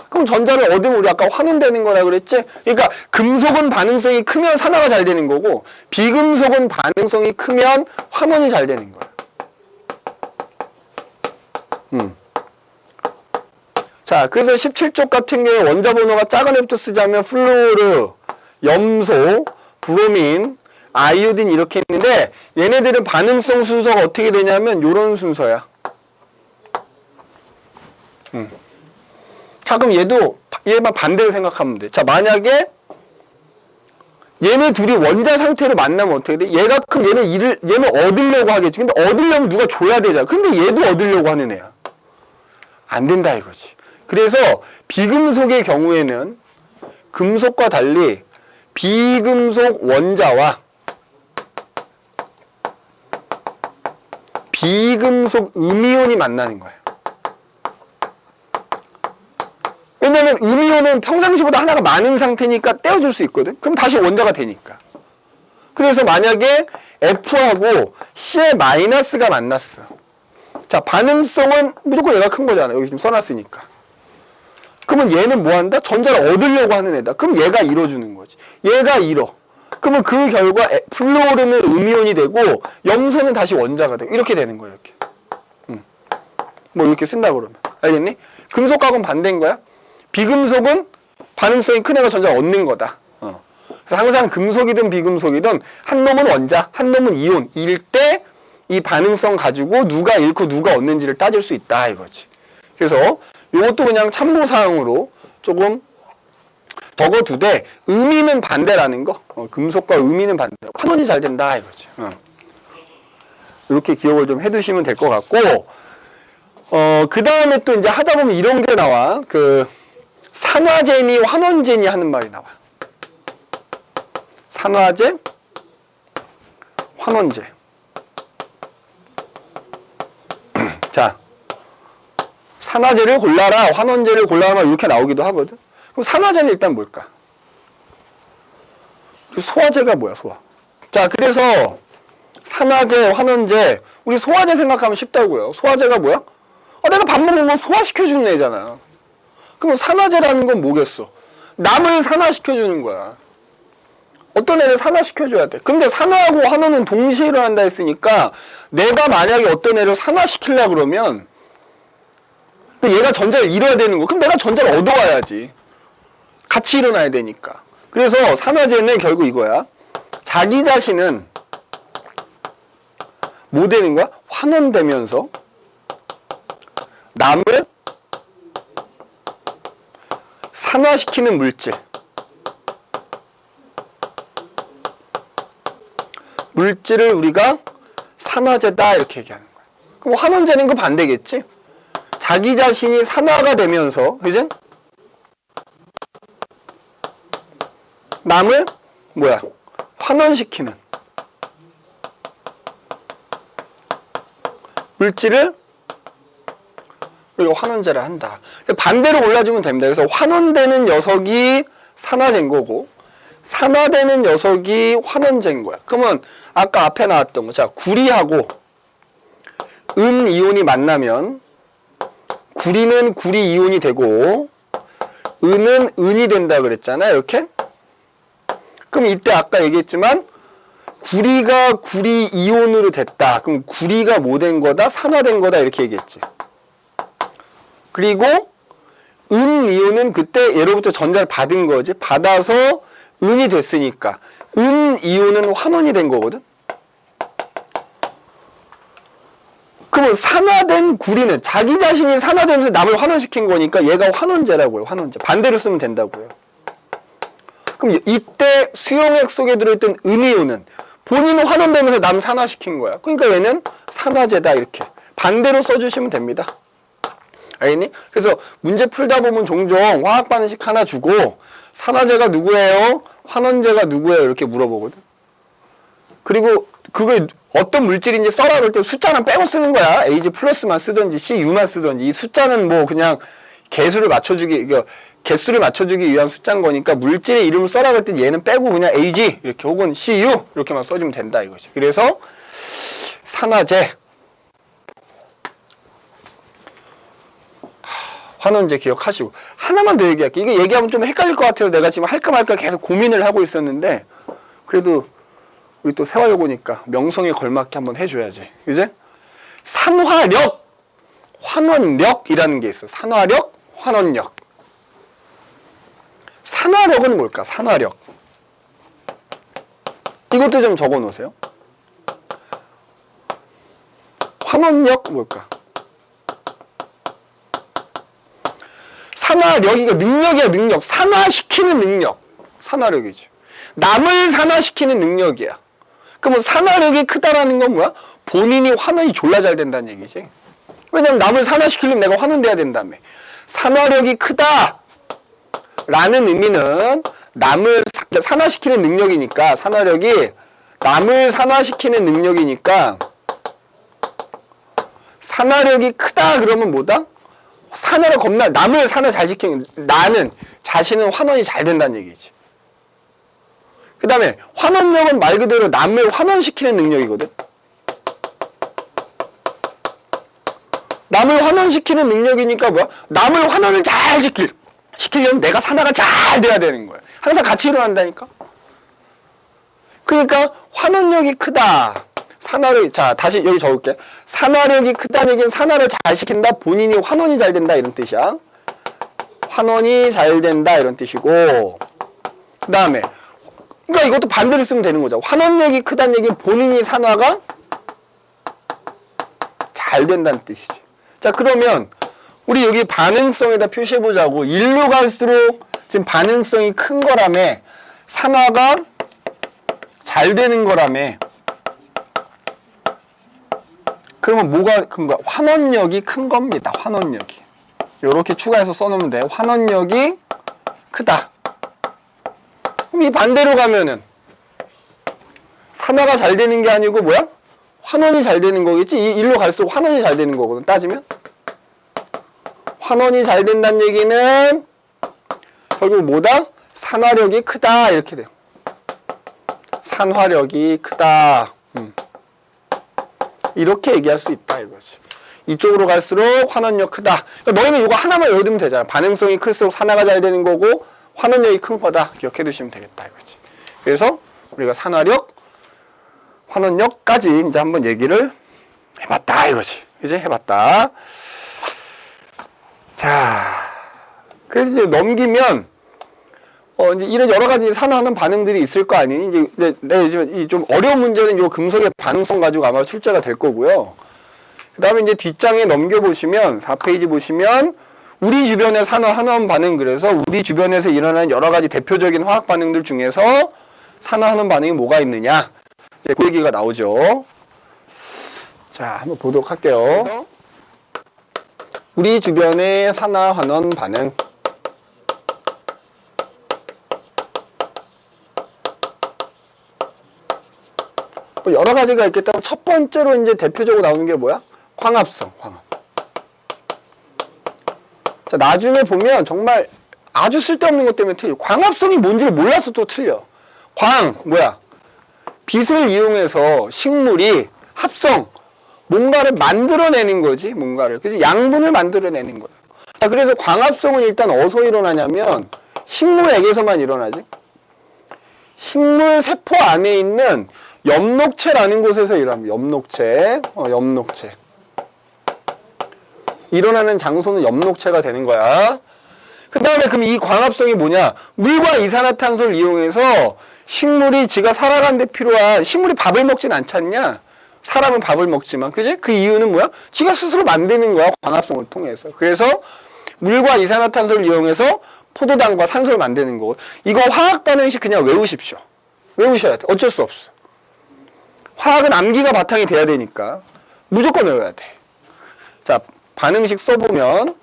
Speaker 1: 그럼 전자를 얻으면 우리 아까 환원되는 거라 그랬지? 그러니까 금속은 반응성이 크면 산화가 잘 되는 거고 비금속은 반응성이 크면 환원이 잘 되는 거야. 자, 그래서 17쪽 같은 경우에 원자 번호가 작은 애부터 쓰자면 플루오르, 염소, 브로민, 아이오딘 이렇게 있는데 얘네들은 반응성 순서가 어떻게 되냐면 요런 순서야. 자, 그럼 얘만 반대로 생각하면 돼. 자, 만약에 얘네 둘이 원자 상태로 만나면 어떻게 돼? 얘가 그럼 얘는 얻으려고 하겠지. 근데 얻으려면 누가 줘야 되잖아. 근데 얘도 얻으려고 하는 애야. 안 된다 이거지. 그래서 비금속의 경우에는 금속과 달리 비금속 원자와 비금속 음이온이 만나는 거야. 왜냐면 음이온은 평상시보다 하나가 많은 상태니까 떼어줄 수 있거든. 그럼 다시 원자가 되니까. 그래서 만약에 F하고 C의 마이너스가 만났어. 자, 반응성은 무조건 얘가 큰 거잖아. 여기 지금 써놨으니까. 그러면 얘는 뭐 한다? 전자를 얻으려고 하는 애다. 그럼 얘가 잃어주는 거지. 얘가 잃어. 그러면 그 결과 플로르는 음이온이 되고 염소는 다시 원자가 되고 이렇게 되는 거야. 이렇게. 뭐 이렇게 쓴다 그러면. 알겠니? 금속하고는 반대인 거야. 비금속은 반응성이 큰 애가 전자를 얻는 거다. 그래서 항상 금속이든 비금속이든 한 놈은 원자, 한 놈은 이온일 때 이 반응성 가지고 누가 잃고 누가 얻는지를 따질 수 있다 이거지. 그래서 이것도 그냥 참고사항으로 조금 적어두되 음이는 반대라는 거. 금속과 음이는 반대. 환원이 잘 된다 이거지. 이렇게 기억을 좀 해두시면 될 것 같고, 그 다음에 또 이제 하다 보면 이런 게 나와. 그 산화제니 환원제니 하는 말이 나와. 산화제, 환원제. 자, 산화제를 골라라, 환원제를 골라라 이렇게 나오기도 하거든. 그럼 산화제는 일단 뭘까? 소화제가 뭐야, 소화? 자, 그래서 산화제, 환원제, 우리 소화제 생각하면 쉽다고요. 소화제가 뭐야? 내가 밥 먹는 거 소화시켜주는 애잖아. 그럼 산화제라는 건 뭐겠어? 남을 산화시켜주는 거야. 어떤 애를 산화시켜줘야 돼. 근데 산화하고 환원은 동시에 일어난다 했으니까 내가 만약에 어떤 애를 산화시키려고 그러면 얘가 전자를 잃어야 되는 거. 그럼 내가 전자를 얻어와야지. 같이 일어나야 되니까. 그래서 산화제는 결국 이거야. 자기 자신은 뭐 되는 거야? 환원되면서 남을 산화시키는 물질. 물질을 우리가 산화제다 이렇게 얘기하는 거야. 그럼 환원제는 그 반대겠지? 자기 자신이 산화가 되면서, 그지? 남을 뭐야? 환원시키는 물질을 우리가 환원제를 한다. 반대로 골라주면 됩니다. 그래서 환원되는 녀석이 산화제인 거고 산화되는 녀석이 환원제인 거야. 그러면 아까 앞에 나왔던 거, 자, 구리하고 은 이온이 만나면 구리는 구리 이온이 되고 은은 은이 된다 그랬잖아, 이렇게. 그럼 이때 아까 얘기했지만 구리가 구리 이온으로 됐다. 그럼 구리가 뭐 된 거다? 산화된 거다 이렇게 얘기했지. 그리고 은 이온은 그때 예로부터 전자를 받은 거지. 받아서 은이 됐으니까 은 이온은 환원이 된 거거든. 그러면 산화된 구리는 자기 자신이 산화되면서 남을 환원시킨 거니까 얘가 환원제라고요. 환원제. 반대로 쓰면 된다고요. 그럼 이때 수용액 속에 들어있던 은이온은 본인은 환원되면서 남 산화시킨 거야. 그러니까 얘는 산화제다 이렇게 반대로 써주시면 됩니다. 알겠니? 그래서 문제 풀다 보면 종종 화학 반응식 하나 주고 산화제가 누구예요? 환원제가 누구예요? 이렇게 물어보거든. 그리고 그걸 어떤 물질인지 써라 그럴 때 숫자는 빼고 쓰는 거야. AG 플러스만 쓰든지 CU만 쓰든지. 이 숫자는 뭐 그냥 개수를 맞춰주기 위한 숫자인 거니까 물질의 이름을 써라 그럴 때 얘는 빼고 그냥 AG 이렇게 혹은 CU 이렇게만 써주면 된다 이거지. 그래서 산화제, 환원제 기억하시고 하나만 더 얘기할게. 이거 얘기하면 좀 헷갈릴 것 같아서 내가 지금 할까 말까 계속 고민을 하고 있었는데 그래도 우리 또 세화여고니까 명성에 걸맞게 한번 해줘야지. 그지? 산화력, 환원력이라는 게 있어. 산화력, 환원력. 산화력은 뭘까? 산화력. 이것도 좀 적어 놓으세요. 환원력 뭘까? 산화력, 이거 능력이야, 능력. 산화시키는 능력. 산화력이지. 남을 산화시키는 능력이야. 그러면 산화력이 크다라는 건 뭐야? 본인이 환원이 졸라 잘 된다는 얘기지. 왜냐면 남을 산화시키려면 내가 환원돼야 된다며. 산화력이 크다 라는 의미는 남을 산화시키는 능력이니까, 산화력이 남을 산화시키는 능력이니까 산화력이 크다 그러면 뭐다? 산화를 겁나, 남을 산화 잘 시키는, 나는, 자신은 환원이 잘 된다는 얘기지. 그 다음에 환원력은 말 그대로 남을 환원시키는 능력이거든. 남을 환원시키는 능력이니까 뭐야? 남을 환원을 잘 시키려면 내가 산화가 잘 돼야 되는 거야. 항상 같이 일어난다니까. 그러니까 환원력이 크다. 산화를, 자 다시 여기 적을게. 산화력이 크다는 얘기는 산화를 잘 시킨다. 본인이 환원이 잘 된다 이런 뜻이야. 환원이 잘 된다 이런 뜻이고, 그 다음에 그러니까 이것도 반대로 쓰면 되는 거죠. 환원력이 크다는 얘기는 본인이 산화가 잘 된다는 뜻이지. 자 그러면 우리 여기 반응성에다 표시해보자고. 1로 갈수록 지금 반응성이 큰 거라며, 산화가 잘 되는 거라며. 그러면 뭐가 큰 거야? 환원력이 큰 겁니다. 환원력이. 이렇게 추가해서 써놓으면 돼. 환원력이 크다. 그럼 이 반대로 가면은 산화가 잘 되는 게 아니고 뭐야? 환원이 잘 되는 거겠지? 이 일로 갈수록 환원이 잘 되는 거거든. 따지면 환원이 잘 된다는 얘기는 결국 뭐다? 산화력이 크다 이렇게 돼요. 산화력이 크다. 이렇게 얘기할 수 있다 이거지. 이쪽으로 갈수록 환원력 크다. 그러니까 너희는 이거 하나만 외우면 되잖아. 반응성이 클수록 산화가 잘 되는 거고 환원력이 큰 거다. 기억해 두시면 되겠다 이거지. 그래서 우리가 산화력, 환원력까지 이제 한번 얘기를 해봤다 이거지. 이제 해봤다. 자, 그래서 이제 넘기면 이제 이런 여러 가지 산화하는 반응들이 있을 거 아니니? 이제 내가 요즘 이 좀 어려운 문제는 요 금속의 반응성 가지고 아마 출제가 될 거고요. 그 다음에 이제 뒷장에 넘겨보시면 4페이지 보시면 우리 주변의 산화하는 반응, 그래서 우리 주변에서 일어나는 여러 가지 대표적인 화학 반응들 중에서 산화하는 반응이 뭐가 있느냐, 이제 그 얘기가 나오죠. 자, 한번 보도록 할게요. 우리 주변의 산화환원 반응. 뭐 여러 가지가 있겠다면 첫 번째로 이제 대표적으로 나오는 게 뭐야? 광합성, 광합. 자, 나중에 보면 정말 아주 쓸데없는 것 때문에 틀려. 광합성이 뭔지를 몰라서 또 틀려. 뭐야? 빛을 이용해서 식물이 합성, 뭔가를 만들어내는 거지, 뭔가를. 그래서 양분을 만들어내는 거야. 자, 그래서 광합성은 일단 어디서 일어나냐면 식물액에서만 일어나지. 식물 세포 안에 있는 엽록체라는 곳에서 일어납니다. 엽록체. 엽록체. 일어나는 장소는 엽록체가 되는 거야. 그 다음에 그럼 이 광합성이 뭐냐? 물과 이산화탄소를 이용해서 식물이 지가 살아가는 데 필요한, 식물이 밥을 먹진 않잖냐? 사람은 밥을 먹지만, 그지? 그 이유는 뭐야? 지가 스스로 만드는 거야, 광합성을 통해서. 그래서 물과 이산화탄소를 이용해서 포도당과 산소를 만드는 거고. 이거 화학 반응식 그냥 외우십시오. 외우셔야 돼. 어쩔 수 없어. 화학은 암기가 바탕이 돼야 되니까 무조건 외워야 돼. 자, 반응식 써보면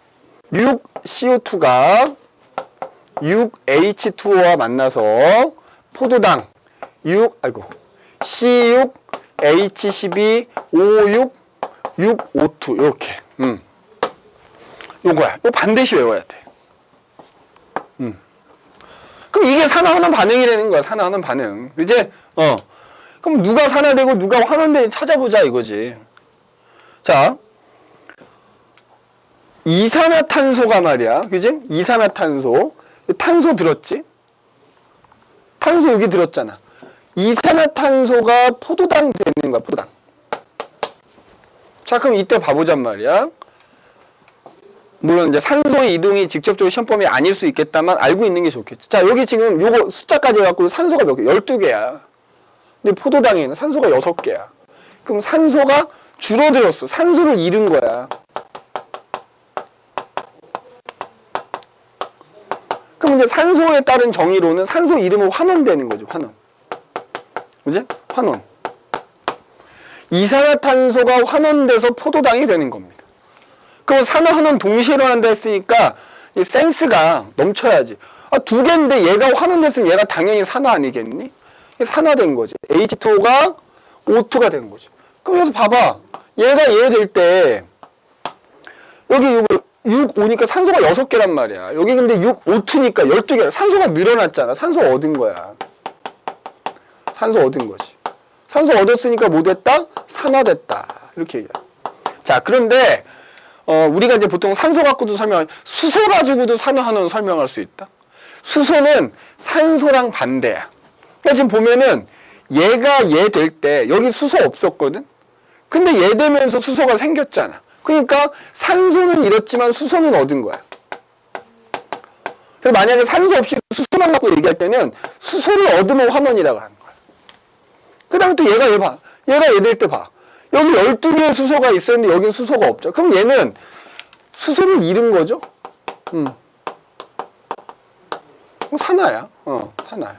Speaker 1: 6CO2가 6H2O와 만나서 포도당 C6H12O6 6O2 이렇게. 요거야. 이거 반드시 외워야 돼. 그럼 이게 산화하는 반응이라는 거야. 산화하는 반응. 이제 그럼 누가 산화되고 누가 환원되는지 찾아보자 이거지. 자, 이산화탄소가 말이야, 그지? 이산화탄소, 탄소 들었지? 탄소 여기 들었잖아. 이산화탄소가 포도당 되는 거야, 포도당. 자, 그럼 이때 봐보잔 말이야. 물론 이제 산소의 이동이 직접적으로 시험 범위 아닐 수 있겠다만 알고 있는 게 좋겠지. 자, 여기 지금 요거 숫자까지 해갖고 산소가 몇 개? 12개야. 근데 포도당에는 산소가 6개야. 그럼 산소가 줄어들었어. 산소를 잃은 거야. 그럼 이제 산소에 따른 정의로는 산소 잃으면 환원되는 거죠. 환원. 그지? 환원. 이산화탄소가 환원돼서 포도당이 되는 겁니다. 그럼 산화 환원 동시에 일어난다 했으니까 이 센스가 넘쳐야지. 아, 2개인데 얘가 환원됐으면 얘가 당연히 산화 아니겠니? 산화된 거지. H2O가 O2가 된 거지. 그럼 여기서 봐봐. 얘가 얘 될 때 여기 6, 5니까 산소가 6개란 말이야. 여기 근데 6, O2니까 12개. 산소가 늘어났잖아. 산소 얻은 거야. 산소 얻은 거지. 산소 얻었으니까 뭐 됐다? 산화됐다. 이렇게 얘기해. 자, 그런데 우리가 이제 보통 산소 갖고도 수소 가지고도 산화하는 설명할 수 있다. 수소는 산소랑 반대야. 그러니까 지금 보면은 얘가 얘 될 때 여기 수소 없었거든. 근데 얘 되면서 수소가 생겼잖아. 그러니까 산소는 잃었지만 수소는 얻은 거야. 그래서 만약에 산소 없이 수소만 갖고 얘기할 때는 수소를 얻으면 환원이라고 하는 거야. 그 다음에 또 얘가 얘 봐. 얘가 얘 될 때 봐. 여기 12개의 수소가 있었는데 여긴 수소가 없죠. 그럼 얘는 수소를 잃은 거죠? 산화야. 산화야.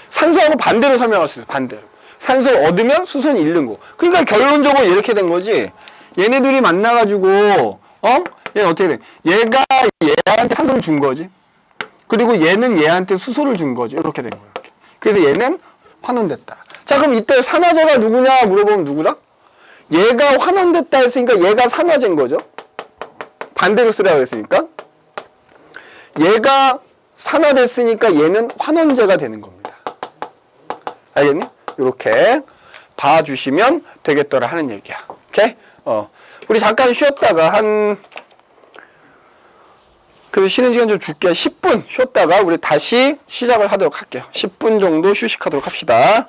Speaker 1: 산소하고 반대로 설명할 수 있어. 반대로. 산소를 얻으면 수소는 잃는 거. 그러니까 결론적으로 이렇게 된 거지. 얘네들이 만나가지고 얘는 어떻게 돼? 얘가 얘한테 산소를 준 거지. 그리고 얘는 얘한테 수소를 준 거지. 이렇게 된 거야. 이렇게. 그래서 얘는 환원됐다. 자, 그럼 이때 산화제가 누구냐 물어보면 누구다? 얘가 환원됐다 했으니까 얘가 산화제인 거죠. 반대로 쓰라고 했으니까. 얘가 산화됐으니까 얘는 환원제가 되는 겁니다. 알겠니? 이렇게 봐주시면 되겠더라 하는 얘기야. 오케이? 우리 잠깐 쉬었다가 그래서 쉬는 시간 좀 줄게. 10분 쉬었다가 우리 다시 시작을 하도록 할게요. 10분 정도 휴식하도록 합시다.